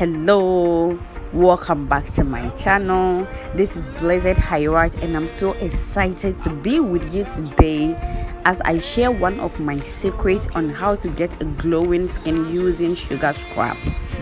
Hello, welcome back to my channel. This is Blessed Hirat and I'm so excited to be with you today as I share one of my secrets on how to get a glowing skin using sugar scrub.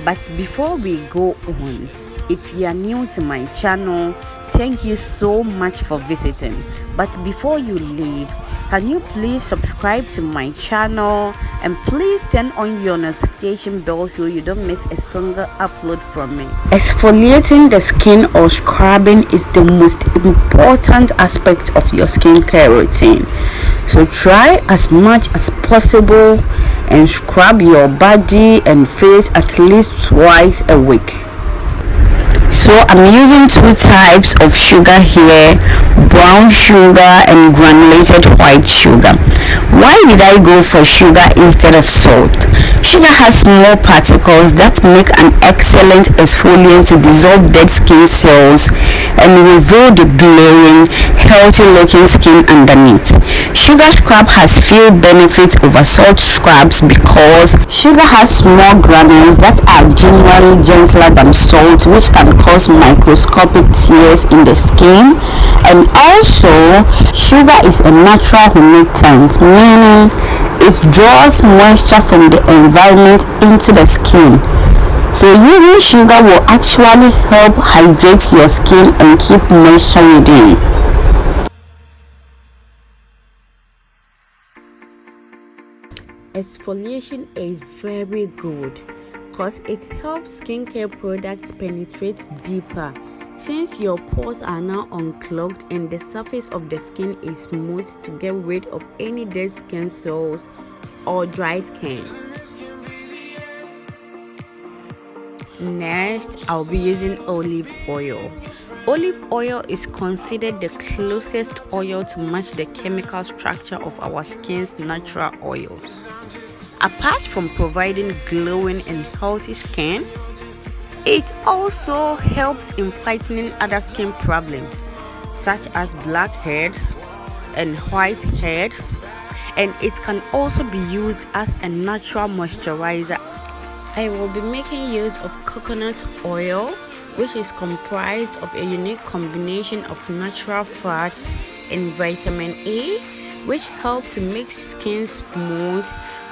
But before we go on, if you are new to my channel, thank you so much for visiting. But before you leave, can you please subscribe to my channel and please turn on your notification bell so you don't miss a single upload from me. Exfoliating the skin or scrubbing is the most important aspect of your skincare routine. So try as much as possible and scrub your body and face at least twice a week. So I'm using two types of sugar here, brown sugar and granulated white sugar. Why did I go for sugar instead of salt? Sugar has small particles that make an excellent exfoliant to dissolve dead skin cells and reveal the glowing, healthy looking skin underneath. Sugar scrub has few benefits over salt scrubs because sugar has small granules that are generally gentler than salt, which can cause microscopic tears in the skin. And also, sugar is a natural humectant, meaning it draws moisture from the environment into the skin. So using sugar will actually help hydrate your skin and keep moisture within. Exfoliation is very good because it helps skincare products penetrate deeper, since your pores are now unclogged and the surface of the skin is smooth to get rid of any dead skin cells or dry skin. Next, I'll be using olive oil. Olive oil is considered the closest oil to match the chemical structure of our skin's natural oils. Apart from providing glowing and healthy skin, it also helps in fighting other skin problems such as blackheads and whiteheads, and it can also be used as a natural moisturizer. I will be making use of coconut oil, which is comprised of a unique combination of natural fats and vitamin A, which helps to make skin smooth,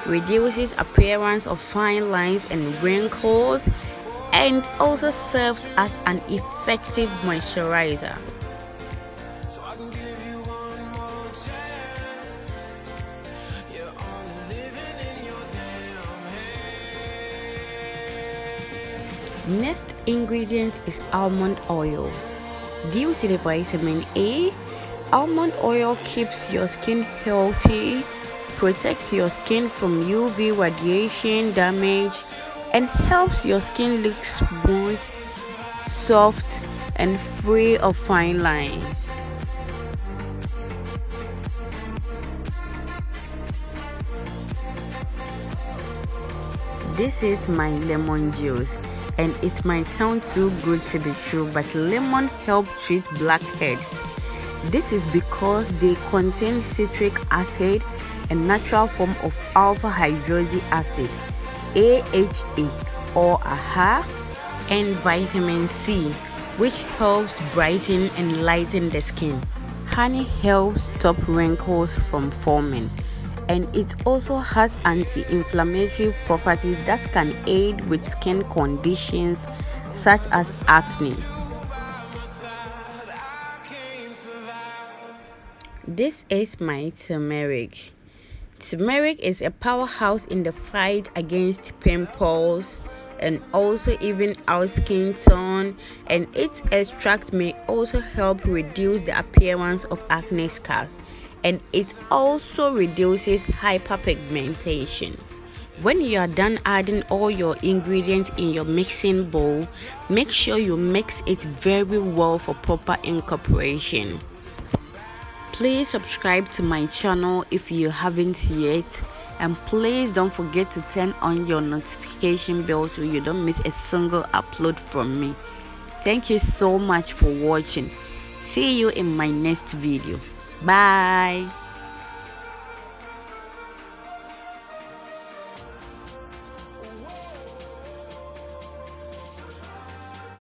reduces appearance of fine lines and wrinkles, and also serves as an effective moisturizer. Next ingredient is almond oil. Due to the vitamin A, almond oil keeps your skin healthy, protects your skin from UV radiation damage, and helps your skin look smooth, soft, and free of fine lines. This is my lemon juice, and it might sound too good to be true, but lemon help treat blackheads. This is because they contain citric acid, a natural form of alpha hydroxy acid, AHA or AHA, and vitamin C, which helps brighten and lighten the skin. Honey helps stop wrinkles from forming, and it also has anti-inflammatory properties that can aid with skin conditions such as acne. This is my turmeric. Turmeric is a powerhouse in the fight against pimples and also even out skin tone, and its extract may also help reduce the appearance of acne scars, and it also reduces hyperpigmentation. When you are done adding all your ingredients in your mixing bowl, make sure you mix it very well for proper incorporation. Please subscribe to my channel if you haven't yet, and please don't forget to turn on your notification bell so you don't miss a single upload from me. Thank you so much for watching. See you in my next video. Bye.